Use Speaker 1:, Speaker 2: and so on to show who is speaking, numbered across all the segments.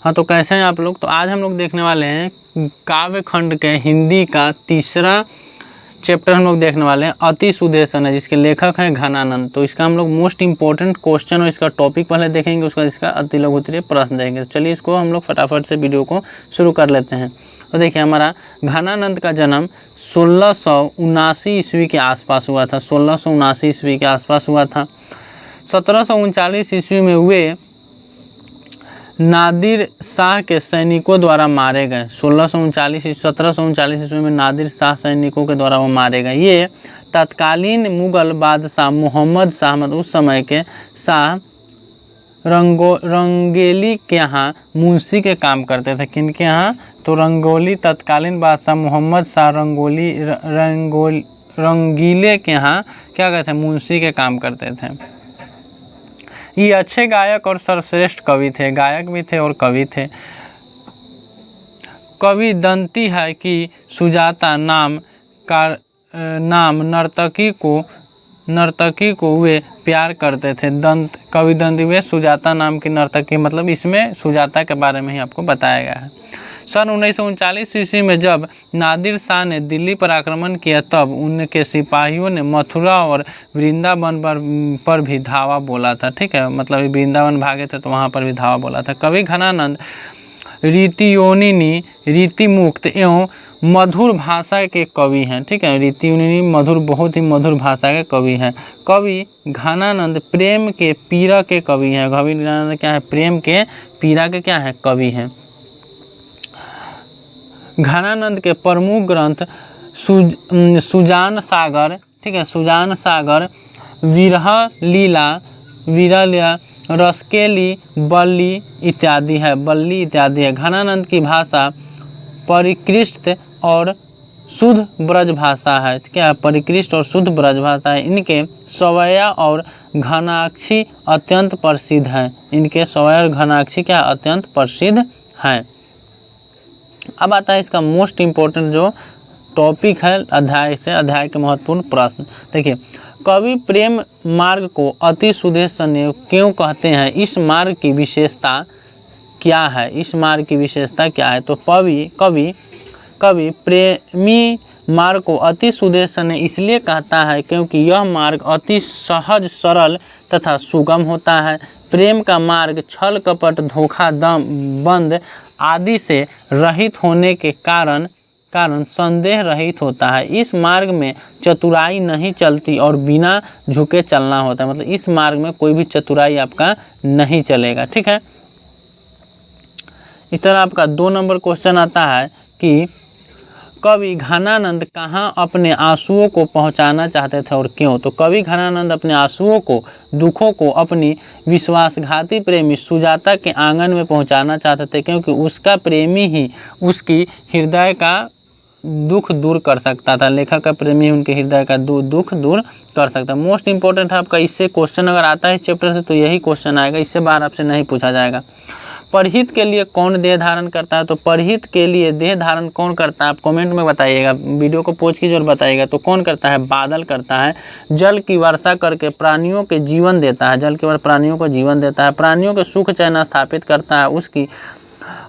Speaker 1: हाँ, तो कैसे हैं आप लोग। तो आज हम लोग देखने वाले हैं काव्य खंड के हिंदी का तीसरा चैप्टर हम लोग देखने वाले हैं। अति सुदेशन है, जिसके लेखक हैं घनानंद। तो इसका हम लोग मोस्ट इंपॉर्टेंट क्वेश्चन और इसका टॉपिक पहले देखेंगे, उसका इसका अति लघु उत्तरीय प्रश्न देखेंगे। तो चलिए इसको हम लोग फटाफट से वीडियो को शुरू कर लेते हैं। तो देखिए, हमारा घनानंद का जन्म 1679 ईस्वी के आसपास हुआ था। 1679 ईस्वी के आसपास हुआ था। 1739 ईस्वी में वे नादिर शाह के सैनिकों द्वारा मारे गए। 1739 ईस्वी में नादिर शाह सैनिकों के द्वारा वो मारे गए। ये तत्कालीन मुगल बादशाह मोहम्मद शाह, मतलब उस समय के शाह रंगोली के यहाँ मुंशी के काम करते थे। किनके यहाँ? तो रंगोली, तत्कालीन बादशाह मोहम्मद शाह रंगीले के यहाँ क्या कहते हैं, मुंशी के काम करते थे। ये अच्छे गायक और सर्वश्रेष्ठ कवि थे, गायक भी थे और कवि थे। कवि दंती है कि सुजाता नाम नर्तकी को वे प्यार करते थे। कवि दंती वे सुजाता नाम की नर्तकी, मतलब इसमें सुजाता के बारे में ही आपको बताया गया है। सन 1939 ईस्वी में जब नादिर शाह ने दिल्ली पर आक्रमण किया, तब उनके सिपाहियों ने मथुरा और वृंदावन पर भी धावा बोला था। ठीक है, मतलब वृंदावन भागे थे तो वहाँ पर भी धावा बोला था। कवि घनानंद रीतियोनिनी, रीतिमुक्त एवं मधुर भाषा के कवि हैं। ठीक है, रीतियोनिनी मधुर, बहुत ही मधुर भाषा के कवि हैं। कवि घनानंद प्रेम के पीरा के कवि हैं। कवि घनानंद क्या है? प्रेम के पीरा के क्या है? कवि हैं। घनानंद के प्रमुख ग्रंथ सुजान सागर, ठीक है, सुजान सागर, विरह लीला, रसकेली, बल्ली इत्यादि है। बल्ली इत्यादि है। घनानंद की भाषा परिकृष्ट और शुद्ध ब्रज भाषा है। क्या है? परिकृष्ट और शुद्ध ब्रज भाषा है। इनके सवैया और घनाक्षी अत्यंत प्रसिद्ध हैं। इनके सवैया और घनाक्षी क्या अत्यंत प्रसिद्ध हैं। अब आता है इसका मोस्ट इम्पोर्टेंट जो टॉपिक है अध्याय के महत्वपूर्ण प्रश्न। देखिए, कवि प्रेम मार्ग को अति सुदेशन क्यों कहते हैं? इस मार्ग की विशेषता क्या है? इस मार्ग की विशेषता क्या है? तो कवि प्रेमी मार्ग को अति सुदेशन इसलिए कहता है क्योंकि यह मार्ग अति सहज, सरल तथा सुगम होता है। प्रेम का मार्ग छल कपट, धोखा, बंद आदि से रहित होने के कारण संदेह रहित होता है। इस मार्ग में चतुराई नहीं चलती और बिना झुके चलना होता है। मतलब इस मार्ग में कोई भी चतुराई आपका नहीं चलेगा। ठीक है, इस तरह आपका 2 नंबर क्वेश्चन आता है कि कवि घनानंद कहाँ अपने आंसुओं को पहुँचाना चाहते थे और क्यों? तो कवि घनानंद अपने आंसुओं को, दुखों को अपनी विश्वासघाती प्रेमी सुजाता के आंगन में पहुँचाना चाहते थे, क्योंकि उसका प्रेमी ही उसकी हृदय का दुख दूर कर सकता था। लेखक का प्रेमी उनके हृदय का दुख दूर कर सकता है। मोस्ट इंपॉर्टेंट है आपका, इससे क्वेश्चन अगर आता है इस चैप्टर से तो यही क्वेश्चन आएगा, इससे बाहर आपसे नहीं पूछा जाएगा। परहित के लिए कौन देह धारण करता है? तो परहित के लिए देह धारण कौन करता है? आप कमेंट में बताइएगा, वीडियो को पॉज कीजिए और बताइएगा। तो कौन करता है? बादल करता है। जल की वर्षा करके प्राणियों के जीवन देता है। जल के प्राणियों को जीवन देता है। प्राणियों के सुख चैन स्थापित करता है। उसकी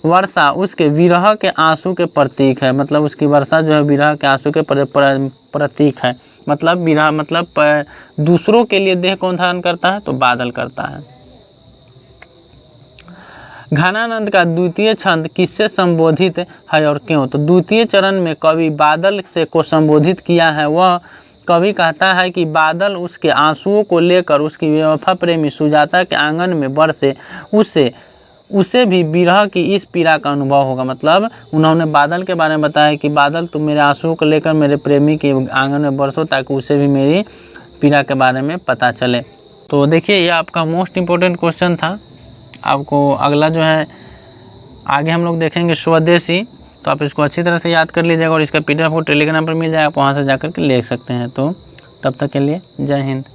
Speaker 1: वर्षा उसके विरह के आंसू के प्रतीक है। मतलब उसकी वर्षा जो है विरह के आंसू के प्रतीक है। मतलब विरह, मतलब दूसरों के लिए देह कौन धारण करता है? तो बादल करता है। घनानंद का द्वितीय छंद किससे संबोधित है और क्यों? तो द्वितीय चरण में कवि बादल से को संबोधित किया है। वह कवि कहता है कि बादल उसके आंसुओं को लेकर उसकी बेवफा प्रेमी सुजाता के आंगन में बरसे, उसे भी विरह की इस पीड़ा का अनुभव होगा। मतलब उन्होंने बादल के बारे में बताया कि बादल तुम मेरे आंसुओं को लेकर मेरे प्रेमी के आंगन में बरसो, ताकि उसे भी मेरी पीड़ा के बारे में पता चले। तो देखिए, ये आपका मोस्ट इम्पोर्टेंट क्वेश्चन था। आपको अगला जो है आगे हम लोग देखेंगे स्वदेशी, तो आप इसको अच्छी तरह से याद कर लीजिएगा और इसका PDF आपको टेलीग्राम पर मिल जाएगा, आप वहाँ से जाकर के ले सकते हैं। तो तब तक के लिए जय हिंद।